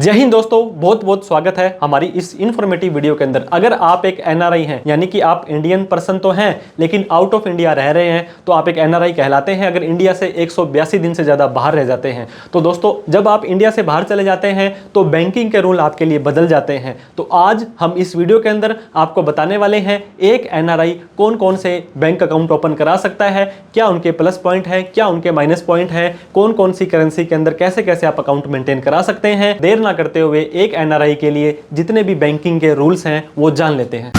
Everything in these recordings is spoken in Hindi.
जय हिंद दोस्तों, बहुत बहुत स्वागत है हमारी इस इन्फॉर्मेटिव वीडियो के अंदर। अगर आप एक एनआरआई हैं, यानी कि आप इंडियन पर्सन तो हैं लेकिन आउट ऑफ इंडिया रह रहे हैं, तो आप एक एनआरआई कहलाते हैं। अगर इंडिया से 182 दिन से ज़्यादा बाहर रह जाते हैं तो दोस्तों, जब आप इंडिया से बाहर चले जाते हैं तो बैंकिंग के रूल आपके लिए बदल जाते हैं। तो आज हम इस वीडियो के अंदर आपको बताने वाले हैं एक एनआरआई कौन कौन से बैंक अकाउंट ओपन करा सकता है, क्या उनके प्लस पॉइंट है, क्या उनके माइनस पॉइंट है, कौन कौन सी करेंसी के अंदर कैसे कैसे आप अकाउंट मेंटेन करा सकते हैं। देर ना करते हुए एक एनआरआई के लिए जितने भी बैंकिंग के रूल्स हैं वो जान लेते हैं।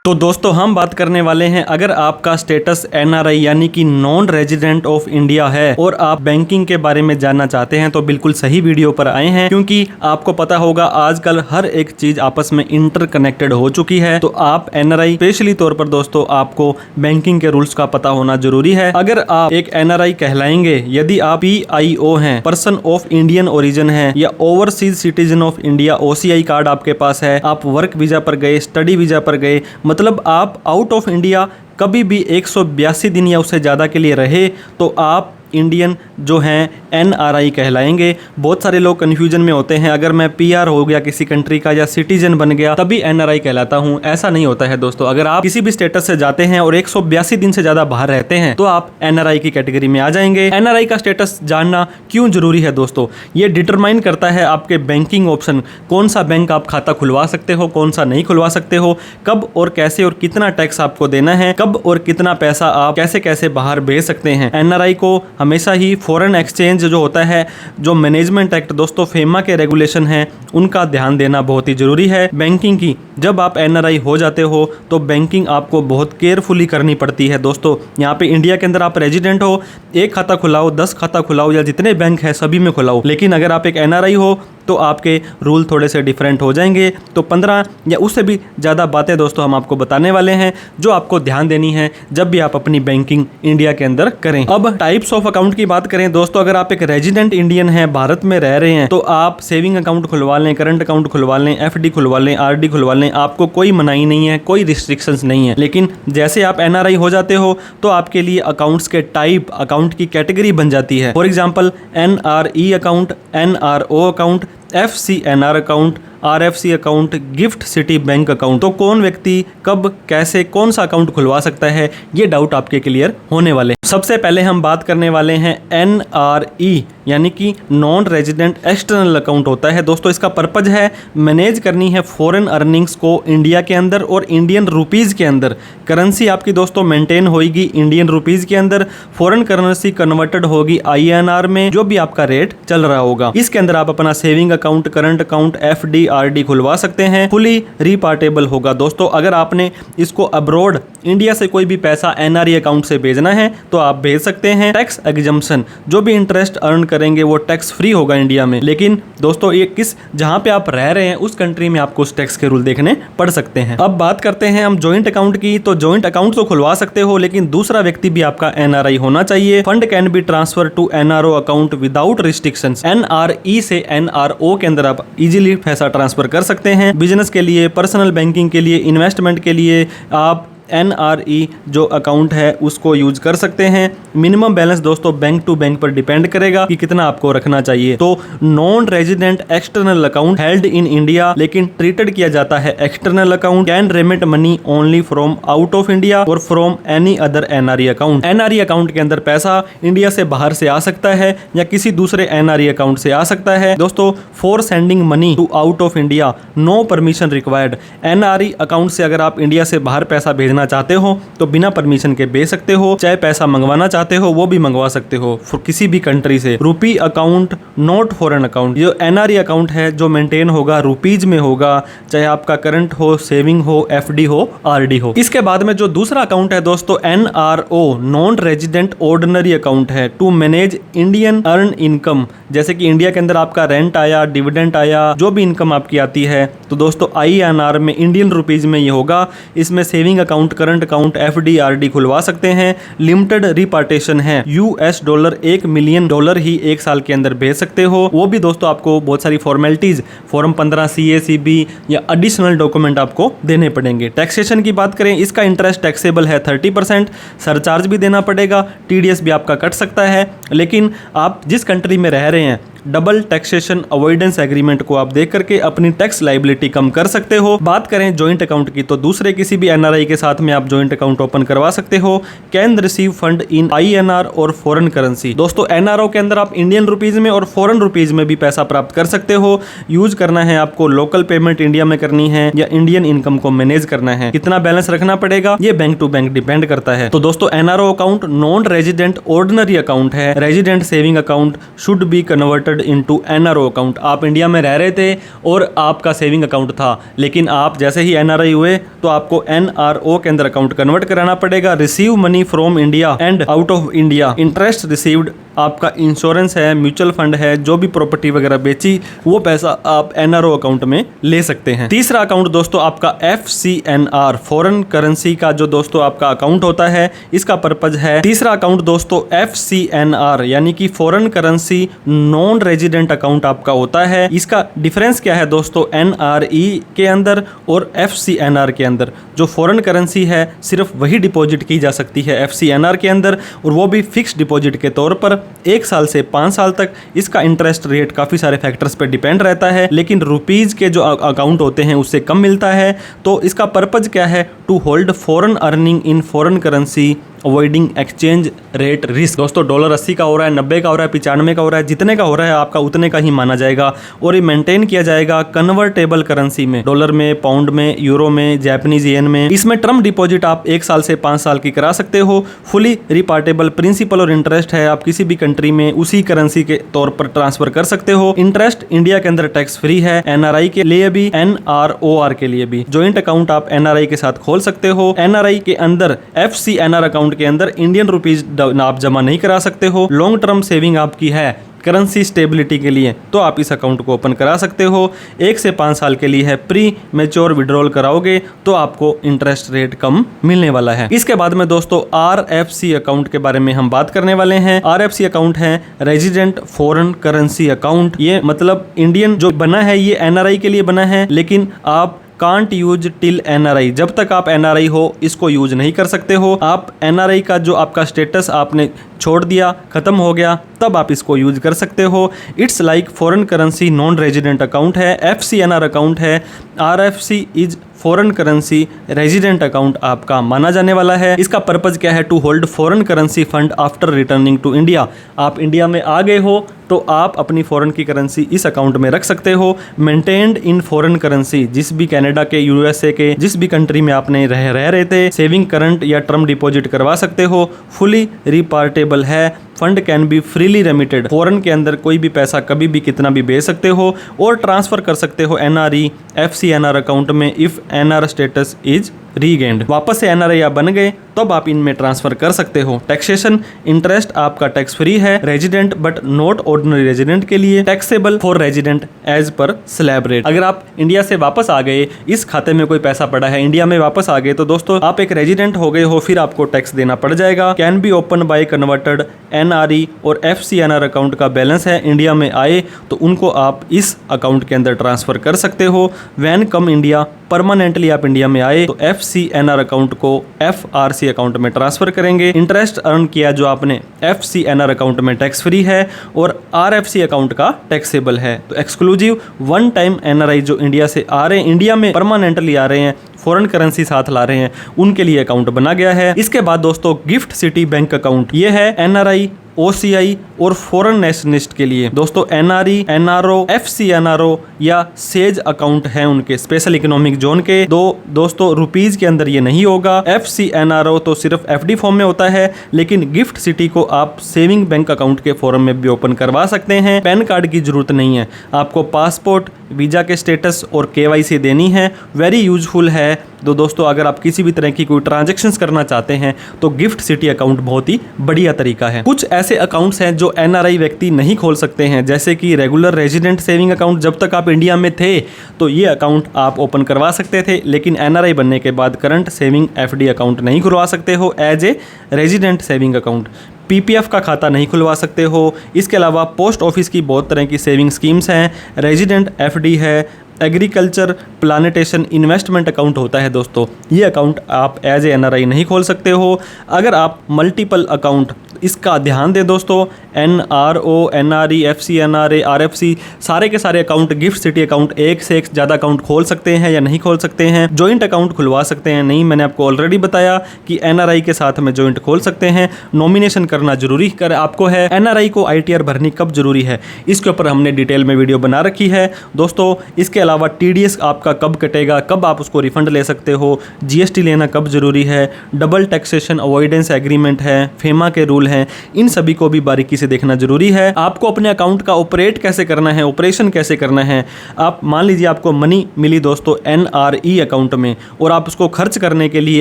तो दोस्तों, हम बात करने वाले हैं, अगर आपका स्टेटस एनआरआई यानी कि नॉन रेजिडेंट ऑफ इंडिया है और आप बैंकिंग के बारे में जानना चाहते हैं तो बिल्कुल सही वीडियो पर आए हैं, क्योंकि आपको पता होगा आजकल हर एक चीज आपस में इंटरकनेक्टेड हो चुकी है। तो आप एनआरआई स्पेशली तौर पर दोस्तों आपको बैंकिंग के रूल्स का पता होना जरूरी है। अगर आप एक एनआरआई कहलाएंगे यदि आप PIO हैं, पर्सन ऑफ इंडियन ओरिजिन है, या overseas citizen of India OCI card आपके पास है, आप वर्क वीजा पर गए, स्टडी वीजा पर गए, मतलब आप आउट ऑफ इंडिया कभी भी 182 दिन या उससे ज़्यादा के लिए रहे, तो आप इंडियन जो हैं एनआरआई कहलाएंगे। बहुत सारे लोग कन्फ्यूजन में होते हैं, अगर मैं PR हो गया किसी कंट्री का या सिटीजन बन गया तभी एनआरआई कहलाता हूं। ऐसा नहीं होता है दोस्तों। अगर आप किसी भी स्टेटस से जाते हैं और 182 दिन से ज़्यादा बाहर रहते हैं तो आप एनआरआई की कैटेगरी में आ जाएंगे। एनआरआई का स्टेटस जानना क्यों जरूरी है दोस्तों? ये डिटरमाइन करता है आपके बैंकिंग ऑप्शन, कौन सा बैंक आप खाता खुलवा सकते हो, कौन सा नहीं खुलवा सकते हो, कब और कैसे और कितना टैक्स आपको देना है, कब और कितना पैसा आप कैसे कैसे बाहर भेज सकते हैं। एनआरआई को हमेशा ही फॉरेन एक्सचेंज जो होता है, जो मैनेजमेंट एक्ट दोस्तों फेमा के रेगुलेशन हैं, उनका ध्यान देना बहुत ही जरूरी है। बैंकिंग की जब आप एनआरआई हो जाते हो तो बैंकिंग आपको बहुत केयरफुली करनी पड़ती है दोस्तों। यहाँ पे इंडिया के अंदर आप रेजिडेंट हो, एक खाता खुलाओ, 10 खाता खुलाओ, या जितने बैंक है सभी में खुलाओ, लेकिन अगर आप एक एनआरआई हो तो आपके रूल थोड़े से डिफरेंट हो जाएंगे। तो 15 या उससे भी ज़्यादा बातें दोस्तों हम आपको बताने वाले हैं जो आपको ध्यान देनी है जब भी आप अपनी बैंकिंग इंडिया के अंदर करें। अब टाइप्स ऑफ अकाउंट की बात करें दोस्तों, अगर आप एक रेजिडेंट इंडियन हैं, भारत में रह रहे हैं, तो आप सेविंग अकाउंट खुलवा लें, करंट अकाउंट खुलवा लें, FD खुलवा लें, RD खुलवा लें, आपको कोई मनाही नहीं है, कोई रिस्ट्रिक्शंस नहीं है। लेकिन जैसे आप एनआरआई हो जाते हो तो आपके लिए अकाउंट्स के टाइप, अकाउंट की कैटेगरी बन जाती है। For example NRE account, NRO account, FCNR account, RFC account, gift city bank account. तो कौन व्यक्ति कब कैसे कौन सा अकाउंट खुलवा सकता है, ये डाउट आपके क्लियर होने वाले। सबसे पहले हम बात करने वाले हैं NRE यानी कि नॉन रेजिडेंट एक्सटर्नल अकाउंट होता है दोस्तों। इसका पर्पज है मैनेज करनी है फॉरेन अर्निंग्स को इंडिया के अंदर और इंडियन रुपीज़ के अंदर। करेंसी आपकी दोस्तों मेंटेन होगी इंडियन रुपीज़ के अंदर, फॉरेन करेंसी कन्वर्टेड होगी INR में, जो भी आपका रेट चल रहा होगा। इसके अंदर आप अपना saving account, current account, FD RD खुलवा सकते हैं। फुली रिपार्टेबल होगा दोस्तों। अगर आपने इसको अब्रॉड इंडिया से कोई भी पैसा NRE अकाउंट से भेजना है तो आप भेज सकते हैं। टैक्स एग्जम्पशन, जो भी इंटरेस्ट अर्न करेंगे वो टैक्स फ्री होगा इंडिया में। लेकिन दोस्तों ये जहां पे आप रह रहे हैं उस कंट्री में आपको उस टैक्स के रूल देखने पड़ सकते हैं। अब बात करते हैं हम जॉइंट अकाउंट की। तो जॉइंट अकाउंट तो खुलवा सकते हो लेकिन दूसरा व्यक्ति भी आपका NRI होना चाहिए। Fund can be transfer to NRO account without restrictions. NRE से NRO के अंदर आप इजीली पैसा ट्रांसफर कर सकते हैं। बिजनेस के लिए, पर्सनल बैंकिंग के लिए, इन्वेस्टमेंट के लिए आप NRE जो अकाउंट है उसको यूज कर सकते हैं। मिनिमम बैलेंस दोस्तों बैंक टू बैंक पर डिपेंड करेगा कि कितना आपको रखना चाहिए। तो non resident external account held in India लेकिन ट्रीटेड किया जाता है external account, can remit money only from out of India और from any other NRE account. NRE account के अंदर पैसा इंडिया से बाहर से आ सकता है या किसी दूसरे NRE अकाउंट से आ सकता है दोस्तों। For sending money to out of India no permission required. NRE account से अगर आप इंडिया से बाहर पैसा भेजना चाहते हो तो बिना परमिशन के भेज सकते हो। चाहे पैसा मंगवाना चाहते हो वो भी मंगवा सकते हो किसी भी कंट्री से। रुपी अकाउंट नॉट फॉरेन अकाउंट। जो NRE अकाउंट है जो मेंटेन होगा रुपीज में होगा, चाहे आपका करंट हो, सेविंग हो, FD हो, RD हो। इसके बाद में जो दूसरा अकाउंट है दोस्तों NRO non resident ordinary account है, to manage Indian earn income. जैसे कि इंडिया के अंदर आपका रेंट आया, डिविडेंड आया, जो भी इनकम आपकी आती है तो दोस्तों INR में, इंडियन रुपीज में ये होगा। इसमें saving account account, current account, FD RD खुलवा सकते हैं। लिमिटेड रिपार्टेशन है, $1 $1 मिलियन ही एक साल के अंदर भेज सकते हो। वो भी दोस्तों आपको बहुत सारी फॉर्मेलिटीज, फॉर्म 15 CA-CB या एडिशनल डॉक्यूमेंट आपको देने पड़ेंगे। टैक्सेशन की बात करें, इसका इंटरेस्ट टैक्सेबल है 30%, सरचार्ज भी देना पड़ेगा, TDS भी आपका कट सकता है। लेकिन आप जिस कंट्री में रह रहे हैं, डबल टैक्सेशन अवॉइडेंस एग्रीमेंट को आप देख करके अपनी टैक्स लाइबिलिटी कम कर सकते हो। बात करें जॉइंट अकाउंट की, तो दूसरे किसी भी NRI के साथ में आप जॉइंट अकाउंट ओपन करवा सकते हो। Can receive fund in INR और फॉरेन करेंसी। दोस्तों NRO के अंदर आप इंडियन रुपीज में और फॉरेन रुपीज में भी पैसा प्राप्त कर सकते हो। यूज करना है आपको लोकल पेमेंट इंडिया में करनी है या इंडियन इनकम को मैनेज करना है। कितना बैलेंस रखना पड़ेगा ये बैंक टू बैंक डिपेंड करता है। तो दोस्तों NRO account non resident ordinary account है। Resident saving account should be converted into NRO account. आप इंडिया में रह रहे थे और आपका सेविंग अकाउंट था, लेकिन आप जैसे ही NRI हुए तो आपको NRO के अंदर अकाउंट कन्वर्ट कराना पड़ेगा। Receive money from India and out of India, interest received, आपका इंश्योरेंस है, म्यूचुअल फंड है, जो भी प्रॉपर्टी वगैरह बेची वो पैसा आप NRO अकाउंट में ले सकते हैं। तीसरा अकाउंट दोस्तों आपका FCNR, फॉरेन करेंसी का जो दोस्तों आपका अकाउंट होता है, इसका पर्पज है। तीसरा अकाउंट दोस्तों FCNR यानी कि foreign currency non resident account आपका होता है। इसका डिफरेंस क्या है दोस्तों NRE के अंदर और FCNR के अंदर? जो फॉरेन करेंसी है सिर्फ वही डिपॉजिट की जा सकती है FCNR के अंदर, और वो भी फिक्स डिपॉजिट के तौर पर 1 साल से 5 साल तक। इसका इंटरेस्ट रेट काफ़ी सारे फैक्टर्स पर डिपेंड रहता है, लेकिन रुपीज़ के जो अकाउंट होते हैं उससे कम मिलता है। तो इसका पर्पज क्या है? To hold foreign earning in foreign currency avoiding exchange rate risk. दोस्तों $80 का हो रहा है, 90 का हो रहा है, 95 का हो रहा है, जितने का हो रहा है आपका उतने का ही माना जाएगा और ये मेंटेन किया जाएगा कन्वर्टेबल करेंसी में, डॉलर में, पाउंड में, यूरो में, जापानीज येन में। इसमें टर्म डिपॉजिट आप 1 साल से 5 साल की करा सकते हो। फुली रिपार्टेबल, प्रिंसिपल और इंटरेस्ट है आप किसी भी कंट्री में उसी करेंसी के तौर पर ट्रांसफर कर सकते हो। इंटरेस्ट इंडिया के अंदर टैक्स फ्री है, NRI के लिए भी, NROR के लिए भी। ज्वाइंट अकाउंट आप NRI के साथ खोल सकते हो। NRI के अंदर FCNR अकाउंट के अंदर इंडियन रुपीज आप जमा नहीं करा सकते हो। लॉन्ग टर्म सेविंग आपकी है करेंसी स्टेबिलिटी के लिए, तो आप इस अकाउंट को ओपन करा सकते हो। 1 से 5 साल के लिए है। प्री मैच्योर विड्रॉल कराओगे तो आपको इंटरेस्ट रेट कम मिलने वाला है। इसके बाद में दोस्तों RFC अकाउंट के बारे में हम बात करने वाले हैं। RFC अकाउंट है रेजिडेंट फॉरेन करेंसी अकाउंट। ये मतलब इंडियन जो बना है ये NRI के लिए बना है, लेकिन आप कांट यूज टिल NRI, जब तक आप NRI हो इसको यूज नहीं कर सकते हो। आप NRI का जो आपका स्टेटस आपने छोड़ दिया, खत्म हो गया, तब आप इसको यूज कर सकते हो। It's like foreign currency non resident account है, FCNR अकाउंट है। RFC is foreign currency resident account आपका माना जाने वाला है। इसका पर्पज क्या है? To hold foreign currency fund after returning to India. आप इंडिया में आ गए हो तो आप अपनी फॉरेन की करेंसी इस अकाउंट में रख सकते हो। मेंटेन्ड इन फॉरेन करेंसी, जिस भी कनाडा के, USA के, जिस भी कंट्री में आपने रह रहे थे, सेविंग, करंट या टर्म डिपॉजिट करवा सकते हो। फुली रिपार्टेबल है। Fund can B freely remitted, foreign के अंदर कोई भी पैसा कभी भी कितना भी भेज सकते हो और ट्रांसफर कर सकते हो NRE FCNR अकाउंट में if NR status is regained. वापस से NRI आप बन गए तब आप इनमें ट्रांसफर कर सकते हो। टैक्सेशन, इंटरेस्ट आपका टैक्स फ्री है। Resident but not ordinary resident के लिए, taxable for resident as per slab rate. अगर आप इंडिया से वापस आ गए, इस खाते में कोई पैसा पड़ा है, इंडिया में वापस आ गए, तो दोस्तों आप एक रेजिडेंट हो गए हो, फिर आपको टैक्स देना पड़ जाएगा। Can be open by converted NRE और FCNR अकाउंट का बैलेंस है, इंडिया में आए तो उनको आप इस अकाउंट के अंदर ट्रांसफर कर सकते हो। वैन कम इंडिया, परमानेंटली आप इंडिया में आए तो FCNR अकाउंट को FRC अकाउंट में ट्रांसफर करेंगे। इंटरेस्ट अर्न किया जो आपने FCNR अकाउंट में टैक्स फ्री है और RFC अकाउंट का टैक्सेबल है। तो एक्सक्लूसिव वन टाइम NRI जो इंडिया से आ रहे हैं, इंडिया में परमानेंटली आ रहे हैं, फॉरेन करेंसी साथ ला रहे हैं, उनके लिए अकाउंट बना गया है। इसके बाद दोस्तों गिफ्ट सिटी बैंक अकाउंट, ये है NRI, OCI और फॉरेन नेशनलिस्ट के लिए। दोस्तों NRE, NRO, FCNRO या सेज अकाउंट है उनके स्पेशल इकोनॉमिक जोन के। दोस्तों रुपीज के अंदर ये नहीं होगा। FCNRO तो सिर्फ FD फॉर्म में होता है, लेकिन गिफ्ट सिटी को आप सेविंग बैंक अकाउंट के फॉर्म में भी ओपन करवा सकते हैं। पैन कार्ड की जरूरत नहीं है, आपको पासपोर्ट, वीजा के स्टेटस और KYC देनी है। वेरी यूजफुल है। तो दोस्तों अगर आप किसी भी तरह की कोई ट्रांजैक्शंस करना चाहते हैं तो गिफ्ट सिटी अकाउंट बहुत ही बढ़िया तरीका है। कुछ ऐसे अकाउंट्स हैं जो एनआरआई व्यक्ति नहीं खोल सकते हैं, जैसे कि रेगुलर रेजिडेंट सेविंग अकाउंट। जब तक आप इंडिया में थे तो ये अकाउंट आप ओपन करवा सकते थे, लेकिन एनआरआई बनने के बाद करंट सेविंग एफडी अकाउंट नहीं खुलवा सकते हो as a resident saving account. PPF का खाता नहीं खुलवा सकते हो। इसके अलावा पोस्ट ऑफिस की बहुत तरह की सेविंग स्कीम्स हैं, रेजिडेंट एफडी है, एग्रीकल्चर प्लांटेशन इन्वेस्टमेंट अकाउंट होता है दोस्तों। ये अकाउंट आप एज ए एनआरआई नहीं खोल सकते हो। अगर आप मल्टीपल अकाउंट, इसका ध्यान दें दोस्तों, एनआरओ, एनआरई, एफसीएनआरए, आरएफसी, सारे के सारे अकाउंट गिफ्ट सिटी अकाउंट एक से एक ज़्यादा अकाउंट खोल सकते हैं या नहीं खोल सकते हैं। जॉइंट अकाउंट खुलवा सकते हैं नहीं, मैंने आपको ऑलरेडी बताया कि एनआरआई के साथ में जॉइंट खोल सकते हैं। नॉमिनेशन करना जरूरी कर आपको है। एनआरआई को आईटीआर भरनी कब जरूरी है, इसके ऊपर हमने डिटेल में वीडियो बना रखी है दोस्तों। इसके अलावा टीडीएस आपका कब कटेगा, कब आप उसको रिफंड ले सकते हो, जीएसटी लेना कब जरूरी है, डबल टैक्सेशन अवॉइडेंस एग्रीमेंट है, फेमा के रूल हैं, इन सभी को भी बारीकी से देखना जरूरी है। आपको अपने अकाउंट का ऑपरेट कैसे करना है, ऑपरेशन कैसे करना है। आप मान लीजिए आपको मनी मिली दोस्तों एनआरई अकाउंट में, और आप उसको खर्च करने के लिए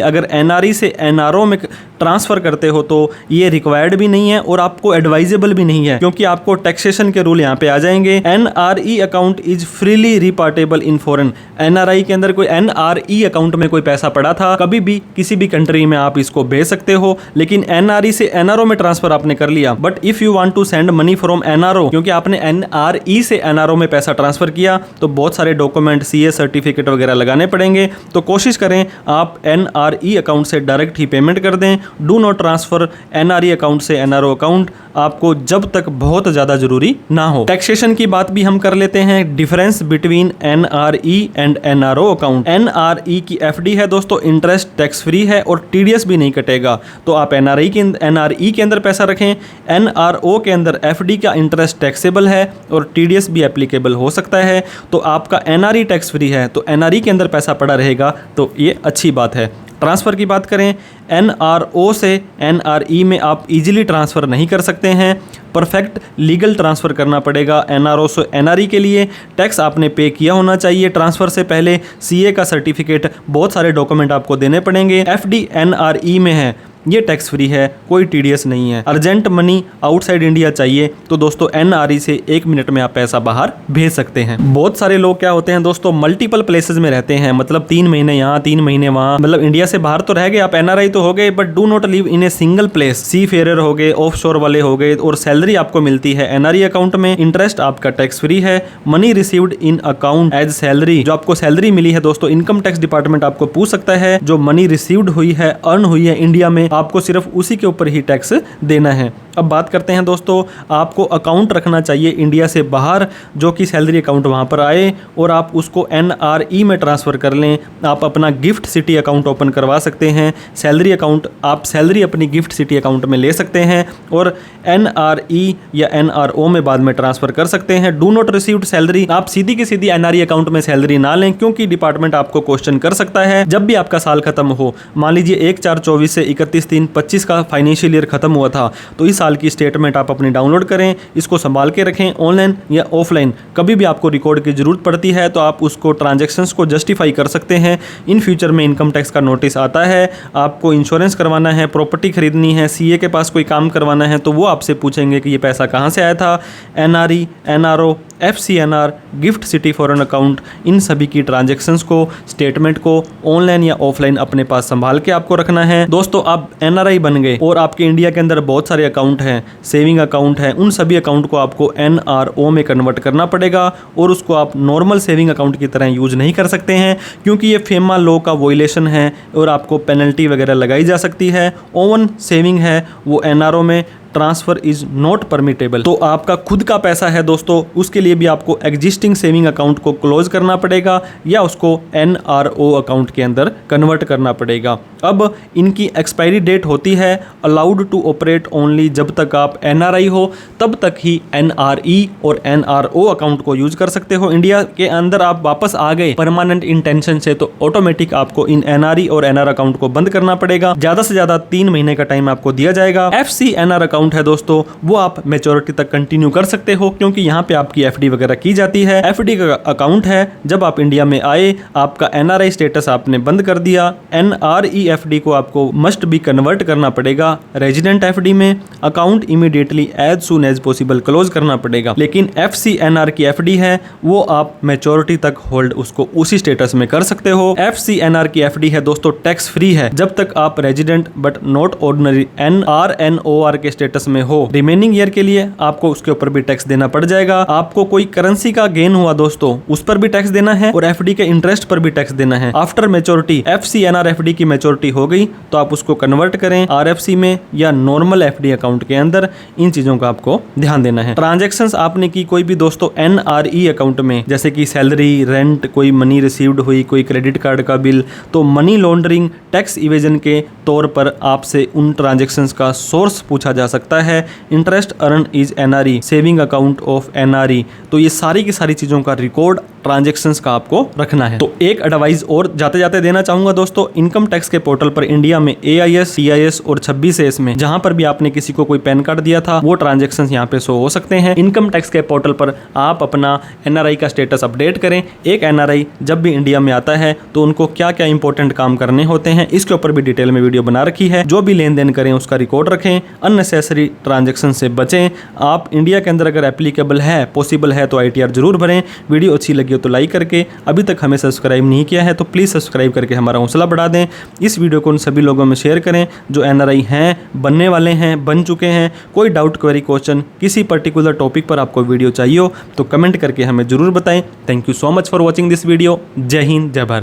अगर एनआरई से एनआरओ में ट्रांसफर करते हो तो ये रिक्वायर्ड भी नहीं है और आपको एडवाइजेबल भी नहीं है, क्योंकि आपको टैक्सेशन के रूल यहाँ पे आ जाएंगे। NRE account is freely repatriable in foreign. NRE के अंदर कोई एनआरई अकाउंट में कोई पैसा पड़ा था, कभी भी किसी भी कंट्री में आप इसको भेज सकते हो, लेकिन एनआरई से एनआरओ में ट्रांसफर आपने कर लिया। But if you want to send money from NRO, क्योंकि आपने एनआरई से एनआरओ में पैसा ट्रांसफर किया, तो बहुत सारे डॉक्यूमेंट, सीए सर्टिफिकेट वगैरह लगाने पड़ेंगे। तो कोशिश करें आप एनआरई अकाउंट से डायरेक्ट ही पेमेंट कर दें। Do not transfer NRE account से एनआरओ अकाउंट, आपको जब तक बहुत ज्यादा जरूरी ना हो। टैक्सेशन की बात भी हम कर लेते हैं। Difference between NRE and NRO account. NRE की एफडी है दोस्तों, इंटरेस्ट टैक्स फ्री है और टीडीएस भी नहीं कटेगा, तो आप एनआरई के अंदर पैसा रखें। एनआरओ के अंदर एफडी का इंटरेस्ट टैक्सेबल है और टीडीएस भी एप्लीकेबल हो सकता है, तो आपका एनआरई टैक्स फ्री है, तो एनआरई के अंदर पैसा पड़ा रहेगा, तो ये अच्छी बात है। ट्रांसफ़र की बात करें, एनआरओ से एनआरई में आप इजीली ट्रांसफ़र नहीं कर सकते हैं, परफेक्ट लीगल ट्रांसफ़र करना पड़ेगा। एनआरओ से एनआरई के लिए टैक्स आपने पे किया होना चाहिए ट्रांसफ़र से पहले, सीए का सर्टिफिकेट, बहुत सारे डॉक्यूमेंट आपको देने पड़ेंगे। एफडी एनआरई में है, ये टैक्स फ्री है, कोई टीडीएस नहीं है। अर्जेंट मनी आउटसाइड इंडिया चाहिए तो दोस्तों एनआरई से 1 मिनट में आप पैसा बाहर भेज सकते हैं। बहुत सारे लोग क्या होते हैं दोस्तों, मल्टीपल प्लेसेस में रहते हैं, मतलब 3 महीने यहाँ 3 महीने वहाँ, मतलब इंडिया से बाहर तो रह गए आप, एनआरई तो हो गए, but do not live in a single place. Seafarer हो गए, ऑफ शोर वाले हो गए, और सैलरी आपको मिलती है एनआरई अकाउंट में, इंटरेस्ट आपका टैक्स फ्री है। Money received in account as salary, जो आपको सैलरी मिली है दोस्तों, इनकम टैक्स डिपार्टमेंट आपको पूछ सकता है, जो मनी रिसीव्ड हुई है, अर्न हुई है इंडिया में, आपको सिर्फ उसी के ऊपर ही टैक्स देना है। अब बात करते हैं दोस्तों, आपको अकाउंट रखना चाहिए इंडिया से बाहर, जो कि सैलरी अकाउंट वहाँ पर आए और आप उसको एनआरई में ट्रांसफ़र कर लें। आप अपना गिफ्ट सिटी अकाउंट ओपन करवा सकते हैं। सैलरी अकाउंट, आप सैलरी अपनी गिफ्ट सिटी अकाउंट में ले सकते हैं और एनआरई या एनआरओ में बाद में ट्रांसफ़र कर सकते हैं। डू नॉट रिसीव्ड सैलरी, आप सीधी की सीधी एनआरई अकाउंट में सैलरी ना लें, क्योंकि डिपार्टमेंट आपको क्वेश्चन कर सकता है जब भी आपका साल खत्म हो। मान लीजिए 1/4/24 से 31/3/25 का फाइनेंशियल ईयर खत्म हुआ था, तो इस साल की स्टेटमेंट आप अपनी डाउनलोड करें, इसको संभाल के रखें, ऑनलाइन या ऑफलाइन। कभी भी आपको रिकॉर्ड की जरूरत पड़ती है तो आप उसको ट्रांजैक्शंस को जस्टिफाई कर सकते हैं। इन फ्यूचर में इनकम टैक्स का नोटिस आता है, आपको इंश्योरेंस करवाना है, प्रॉपर्टी खरीदनी है, सीए के पास कोई काम करवाना है, तो वो आपसे पूछेंगे कि ये पैसा कहाँ से आया था। NRE, NRO, FCNR, gift city foreign account, इन सभी की ट्रांजैक्शंस को, स्टेटमेंट को ऑनलाइन या ऑफलाइन अपने पास संभाल के आपको रखना है। दोस्तों आप एनआरआई बन गए और आपके इंडिया के अंदर बहुत सारे अकाउंट हैं, सेविंग अकाउंट है, उन सभी अकाउंट को आपको एनआरओ में कन्वर्ट करना पड़ेगा और उसको आप नॉर्मल सेविंग अकाउंट की तरह यूज नहीं कर सकते हैं, क्योंकि ये फेमा लॉ का वोलेशन है और आपको पेनल्टी वगैरह लगाई जा सकती है। ओवन सेविंग है वो एनआरओ में ट्रांसफ़र इज़ नॉट परमिटेबल। तो आपका खुद का पैसा है दोस्तों, उसके लिए भी आपको एग्जिस्टिंग सेविंग अकाउंट को क्लोज करना पड़ेगा या उसको एनआरओ अकाउंट के अंदर कन्वर्ट करना पड़ेगा। अब इनकी एक्सपायरी डेट होती है अलाउड टू ऑपरेट ओनली, जब तक आप एनआरआई हो तब तक ही एनआरई और एनआरओ अकाउंट को यूज कर सकते हो। इंडिया के अंदर आप वापस आ गए परमानेंट इंटेंशन से, तो ऑटोमेटिक आपको इन एनआरई और एनआर अकाउंट को बंद करना पड़ेगा। ज़्यादा से ज़्यादा 3 महीने का टाइम आपको दिया जाएगा। एफसीएनआर अकाउंट अकाउंट है दोस्तों वो आप मैच्योरिटी तक कंटिन्यू कर सकते हो, क्योंकि यहाँ पे आपकी एफडी वगैरह की जाती है। एफडी का अकाउंट है, जब आप इंडिया में आए आपका एनआरआई स्टेटस आपने बंद कर दिया, एनआरई एफडी को आपको मस्ट बी कन्वर्ट करना पड़ेगा रेजिडेंट एफडी में। Account immediately as soon as possible close करना पड़ेगा। लेकिन एफसीएनआर की एफडी है वो आप मैच्योरिटी तक होल्ड उसको उसी स्टेटस में कर सकते हो। एफसीएनआर की एफडी है दोस्तों टैक्स फ्री है जब तक आप रेजिडेंट बट नॉट ऑर्डिनरी एनआरएनओआर के स्टेटस में हो। रिमेनिंग ईयर के लिए आपको उसके ऊपर भी टैक्स देना पड़ जाएगा। आपको कोई करेंसी का गेन हुआ दोस्तों उस पर भी टैक्स देना है और एफडी के इंटरेस्ट पर भी टैक्स देना है। आफ्टर मैच्योरिटी एफसीएनआर एफडी की मैच्योरिटी हो गई तो आप उसको कन्वर्ट करें आरएफसी में या नॉर्मल एफडी अकाउंट के अंदर। इन चीजों का आपको ध्यान देना है। ट्रांजैक्शंस आपने की कोई भी दोस्तों एनआरई अकाउंट में, जैसे कि सैलरी, रेंट, कोई मनी रिसीव्ड हुई, कोई क्रेडिट कार्ड का बिल, तो मनी लॉन्ड्रिंग, टैक्स इवेजन के तौर पर आपसे उन ट्रांजैक्शंस का सोर्स पूछा जा सकता है। Interest earn is NRE, saving account of NRE, तो ये सारी की सारी चीजों का रिकॉर्ड ट्रांजैक्शंस का आपको रखना है। तो एक एडवाइस और जाते जाते देना चाहूंगा दोस्तों, इनकम टैक्स के पोर्टल पर इंडिया में एआईएस, टीआईएस और 26S में जहां पर भी आपने किसी को कोई पैन कार्ड दिया था वो ट्रांजैक्शंस यहाँ पे शो हो सकते हैं। इनकम टैक्स के पोर्टल पर आप अपना एनआरआई का स्टेटस अपडेट करें। एक एनआरआई जब भी इंडिया में आता है तो उनको क्या क्या इंपॉर्टेंट काम करने होते हैं इसके ऊपर भी डिटेल में वीडियो बना रखी है। जो भी लेन देन करें उसका रिकॉर्ड रखें, अननेसेसरी ट्रांजैक्शन से बचें। आप इंडिया के अंदर अगर एप्लीकेबल है, पॉसिबल है तो आईटीआर जरूर भरें। वीडियो अच्छी लगी हो तो लाइक करके, अभी तक हमें सब्सक्राइब नहीं किया है तो प्लीज़ सब्सक्राइब करके हमारा हौसला बढ़ा दें। इस वीडियो को उन सभी लोगों में शेयर करें जो एनआरआई हैं, बनने वाले हैं, बन चुके हैं। कोई डाउट, क्वेरी, क्वेश्चन, किसी पर्टिकुलर टॉपिक पर आपको वीडियो चाहिए हो तो कमेंट करके हमें जरूर बताएं। Thank you so much for watching this video. जय हिंद, जय भारत।